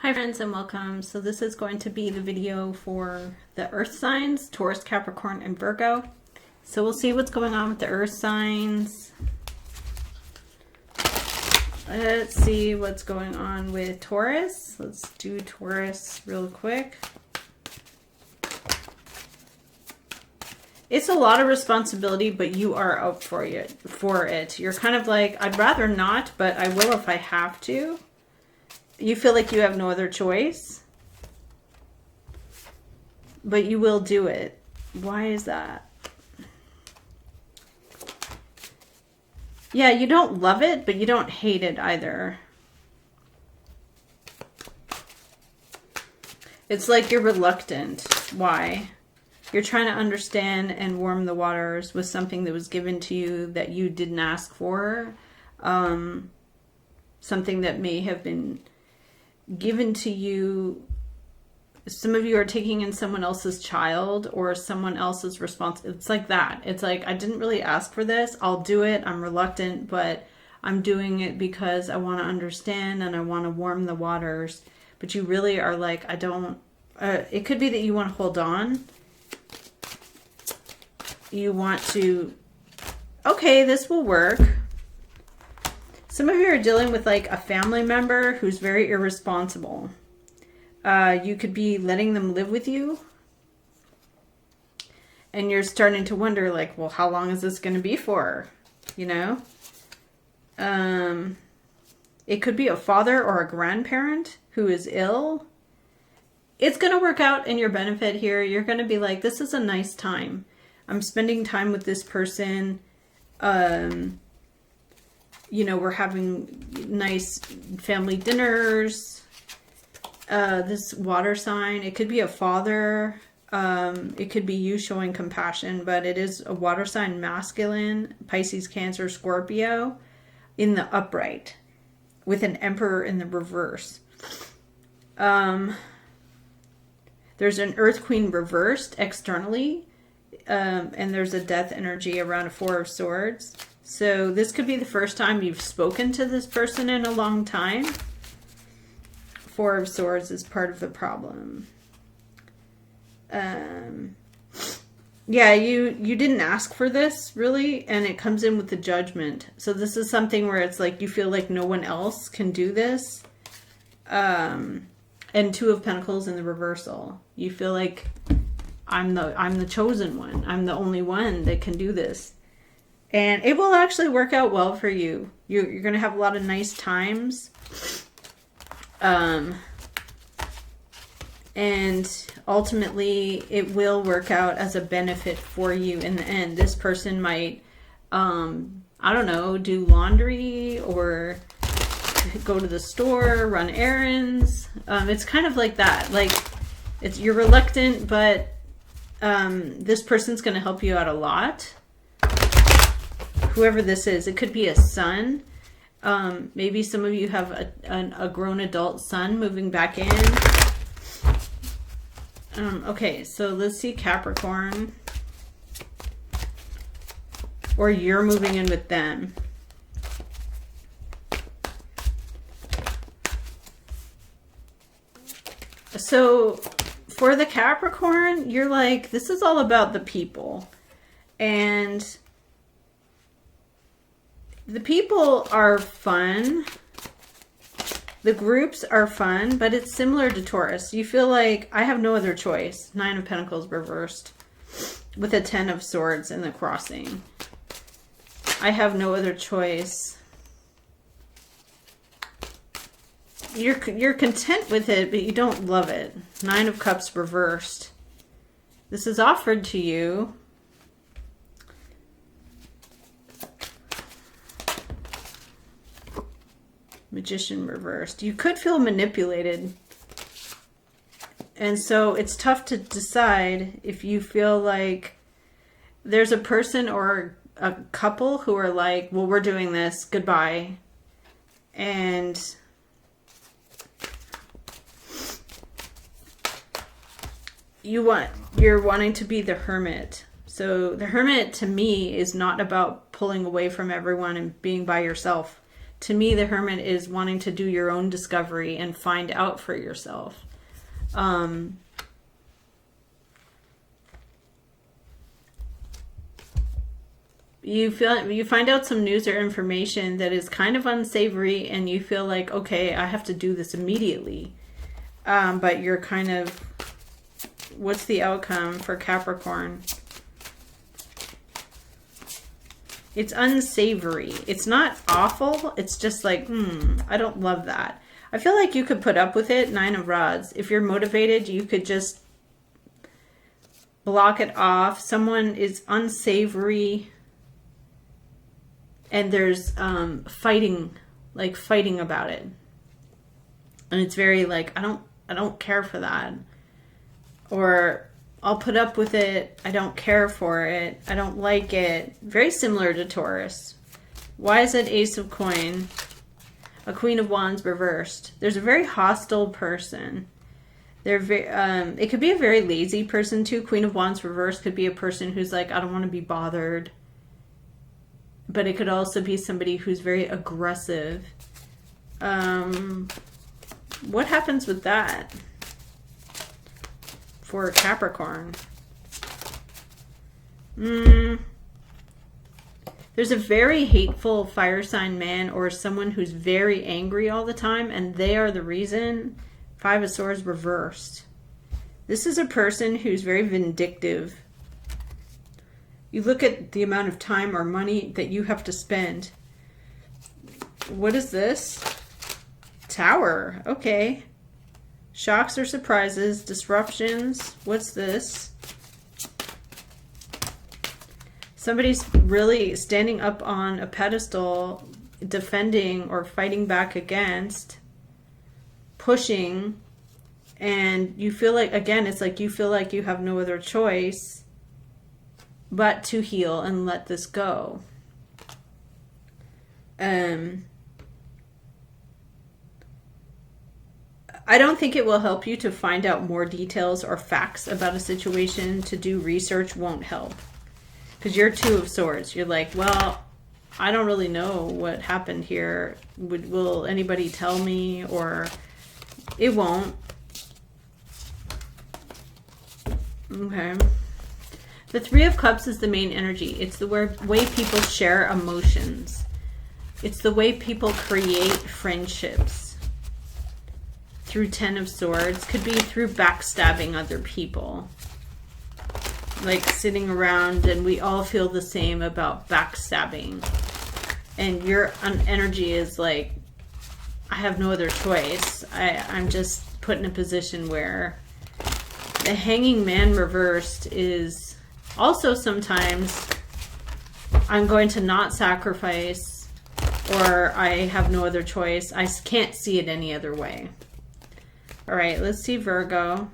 Hi friends and welcome. So this is going to be the video for the earth signs, Taurus, Capricorn, and Virgo. So we'll see what's going on with the earth signs. Let's see what's going on with Taurus. Let's do Taurus real quick. It's a lot of responsibility, but you are up for it. You're kind of like, I'd rather not, but I will if I have to. You feel like you have no other choice, but you will do it. Why is that? Yeah, you don't love it, but you don't hate it either. It's like you're reluctant. Why? You're trying to understand and warm the waters with something that was given to you that you didn't ask for. Something that may have been given to you. Some of you are taking in someone else's child or someone else's response. It's like that. It's like, I didn't really ask for this. I'll do it. I'm reluctant, but I'm doing it because I want to understand and I want to warm the waters. But you really are like, I don't, it could be that you want to hold on. You want to, okay, this will work. Some of you are dealing with like a family member who's very irresponsible. You could be letting them live with you. And you're starting to wonder like, well, how long is this going to be for? You know? It could be a father or a grandparent who is ill. It's going to work out in your benefit here. You're going to be like, this is a nice time. I'm spending time with this person. You know, we're having nice family dinners. This water sign, it could be a father. It could be you showing compassion, but it is a water sign, masculine, Pisces, Cancer, Scorpio, in the upright, with an Emperor in the reverse. There's an Earth Queen reversed externally, and there's a death energy around a Four of Swords. So this could be the first time you've spoken to this person in a long time. Four of Swords is part of the problem. Yeah, you didn't ask for this, really, and it comes in with the Judgment. So this is something where it's like you feel like no one else can do this. And Two of Pentacles in the reversal. You feel like I'm the chosen one. I'm the only one that can do this. And it will actually work out well for you. You're going to have a lot of nice times. And ultimately, it will work out as a benefit for you in the end. This person might, I don't know, do laundry or go to the store, run errands. It's kind of like that. Like, you're reluctant, but this person's going to help you out a lot. Whoever this is, it could be a son. Maybe some of you have a grown adult son moving back in. Okay, so let's see Capricorn. Or you're moving in with them. So for the Capricorn, you're like, this is all about the people. And the people are fun. The groups are fun, but it's similar to Taurus. You feel like, I have no other choice. Nine of Pentacles reversed with a Ten of Swords in the crossing. I have no other choice. You're content with it, but you don't love it. Nine of Cups reversed. This is offered to you. Magician reversed. You could feel manipulated. And so it's tough to decide if you feel like there's a person or a couple who are like, well, we're doing this. Goodbye. And you're wanting to be the hermit. So the hermit to me is not about pulling away from everyone and being by yourself. to me, the Hermit is wanting to do your own discovery and find out for yourself. You find out some news or information that is kind of unsavory, and you feel like, okay, I have to do this immediately. But you're kind of, what's the outcome for Capricorn? It's unsavory. It's not awful. It's just like, I don't love that. I feel like you could put up with it. 9 of Rods. If you're motivated, you could just block it off. Someone is unsavory. And there's fighting about it. And it's very like, I don't care for that. Or I'll put up with it. I don't care for it. I don't like it. Very similar to Taurus. Why is it Ace of Coin? A Queen of Wands reversed. There's a very hostile person. It could be a very lazy person too. Queen of Wands reversed could be a person who's like, I don't want to be bothered. But it could also be somebody who's very aggressive. What happens with that for Capricorn? There's a very hateful fire sign man or someone who's very angry all the time, and they are the reason. 5 of Swords reversed. This is a person who's very vindictive. You look at the amount of time or money that you have to spend. What is this? Tower. Okay. Shocks or surprises. Disruptions. What's this? Somebody's really standing up on a pedestal, defending or fighting back against, pushing, and you feel like, again, it's like you feel like you have no other choice but to heal and let this go. I don't think it will help you to find out more details or facts about a situation. To do research won't help. Because you're 2 of Swords. You're like, well, I don't really know what happened here. Will anybody tell me? Or it won't. Okay. The 3 of Cups is the main energy. It's the way people share emotions. It's the way people create friendships. Through 10 of Swords. Could be through backstabbing other people. Like sitting around and we all feel the same about backstabbing. And your energy is like, I have no other choice. I'm just put in a position where the Hanging Man reversed is also sometimes I'm going to not sacrifice, or I have no other choice. I can't see it any other way. All right, let's see Virgo.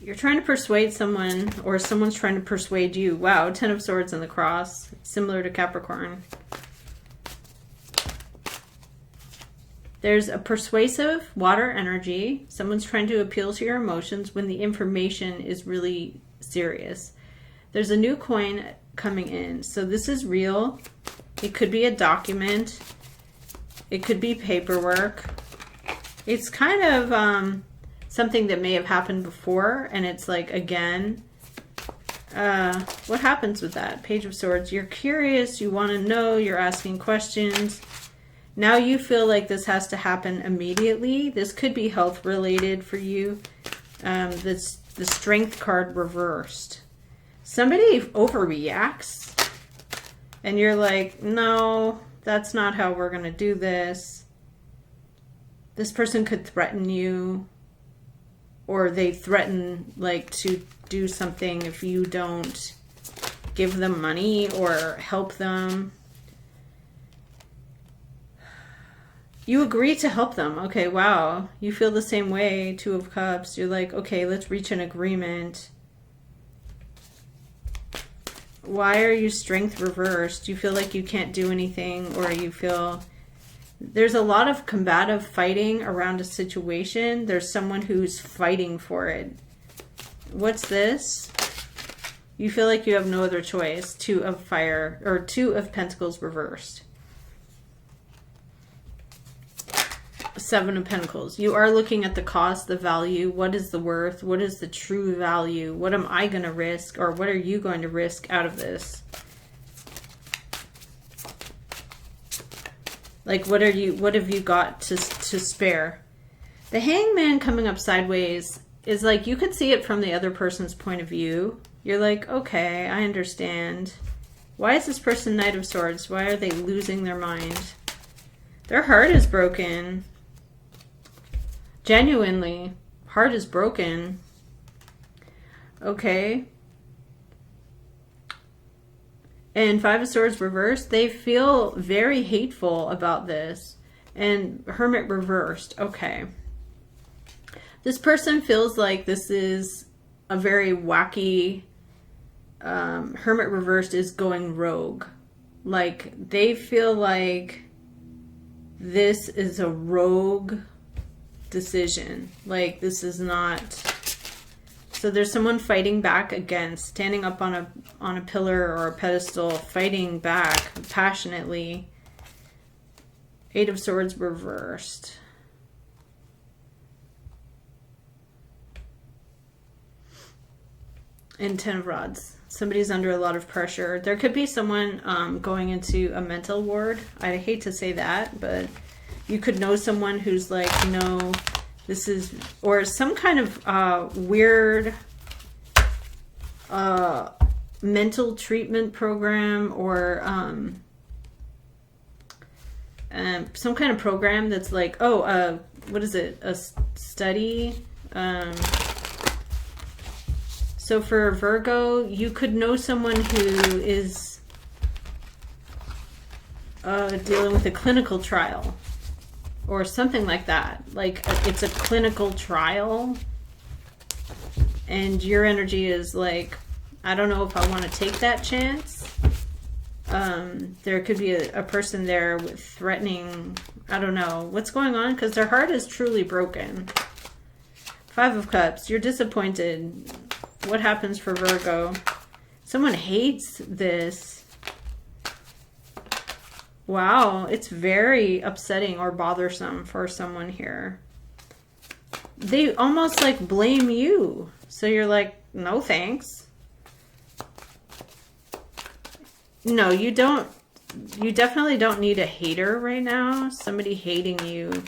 You're trying to persuade someone, or someone's trying to persuade you. Wow, 10 of Swords and the Cross. Similar to Capricorn. There's a persuasive water energy. Someone's trying to appeal to your emotions when the information is really serious. There's a new coin coming in. So this is real. It could be a document. It could be paperwork. It's kind of something that may have happened before. And it's like, again, what happens with that? Page of Swords. You're curious. You want to know. You're asking questions. Now you feel like this has to happen immediately. This could be health related for you. The Strength card reversed. Somebody overreacts and you're like, no, that's not how we're going to do this. This person could threaten you, or they threaten like to do something if you don't give them money or help them. You agree to help them. Okay, wow. You feel the same way. 2 of Cups. You're like, okay, let's reach an agreement. Why are you Strength reversed? You feel like you can't do anything, or you feel there's a lot of combative fighting around a situation. There's someone who's fighting for it. What's this? You feel like you have no other choice. 2 of fire, or 2 of Pentacles reversed. 7 of Pentacles. You are looking at the cost, the value. What is the worth? What is the true value? What am I going to risk? Or what are you going to risk out of this? Like, what have you got to spare? The Hangman coming up sideways is like, you could see it from the other person's point of view. You're like, okay, I understand. Why is this person Knight of Swords? Why are they losing their mind? Their heart is broken. Genuinely, heart is broken. Okay. And 5 of Swords reversed, they feel very hateful about this. And Hermit reversed, okay. This person feels like this is a very wacky, Hermit reversed is going rogue. Like, they feel like this is a rogue decision. Like, this is not... So there's someone fighting back against, standing up on a pillar or a pedestal, fighting back passionately. 8 of Swords reversed. And 10 of Rods. Somebody's under a lot of pressure. There could be someone going into a mental ward. I hate to say that, but you could know someone who's like, no, this is, or some kind of weird mental treatment program, or some kind of program that's like, oh, what is it? A study? So for Virgo, you could know someone who is dealing with a clinical trial or something like that. Like, it's a clinical trial and your energy is like, I don't know if I want to take that chance. There could be a person there with threatening, I don't know what's going on, because their heart is truly broken. 5 of Cups, you're disappointed. What happens for Virgo? Someone hates this. Wow, it's very upsetting or bothersome for someone here. They almost like blame you. So you're like, no thanks. No, you don't. You definitely don't need a hater right now. Somebody hating you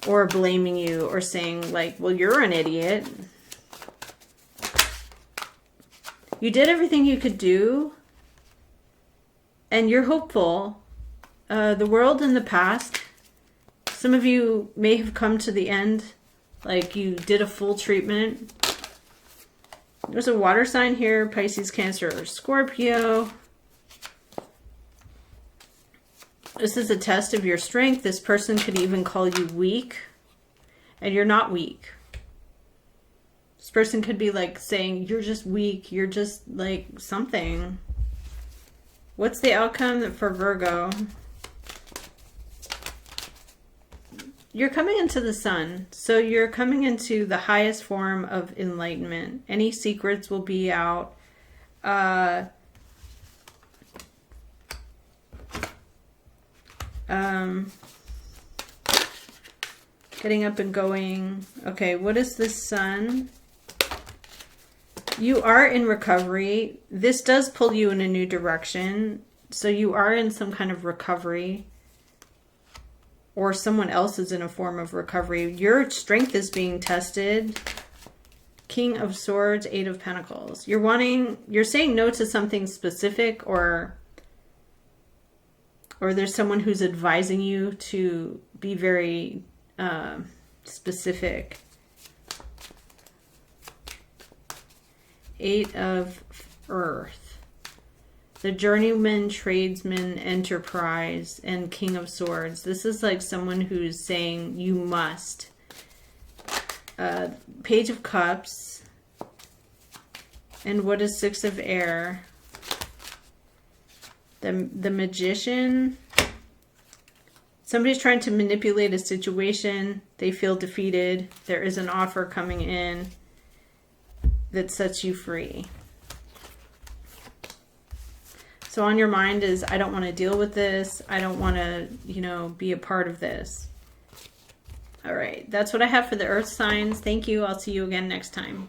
or blaming you or saying like, well, you're an idiot. You did everything you could do, and you're hopeful. The world in the past, some of you may have come to the end, like you did a full treatment. There's a water sign here, Pisces, Cancer, or Scorpio. This is a test of your strength. This person could even call you weak, and you're not weak. This person could be like saying, you're just weak. You're just like something. What's the outcome for Virgo? You're coming into the sun. So you're coming into the highest form of enlightenment. Any secrets will be out. Getting up and going. Okay, what is this sun? You are in recovery. This does pull you in a new direction. So you are in some kind of recovery. Or someone else is in a form of recovery. Your strength is being tested. King of Swords, 8 of Pentacles. You're saying no to something specific, or there's someone who's advising you to be very specific. 8 of Earth. The Journeyman, Tradesman, Enterprise, and King of Swords. This is like someone who's saying you must. Page of Cups. And what is 6 of Air? The Magician. Somebody's trying to manipulate a situation. They feel defeated. There is an offer coming in that sets you free. So on your mind is, I don't want to deal with this. I don't want to, you know, be a part of this. All right. That's what I have for the earth signs. Thank you. I'll see you again next time.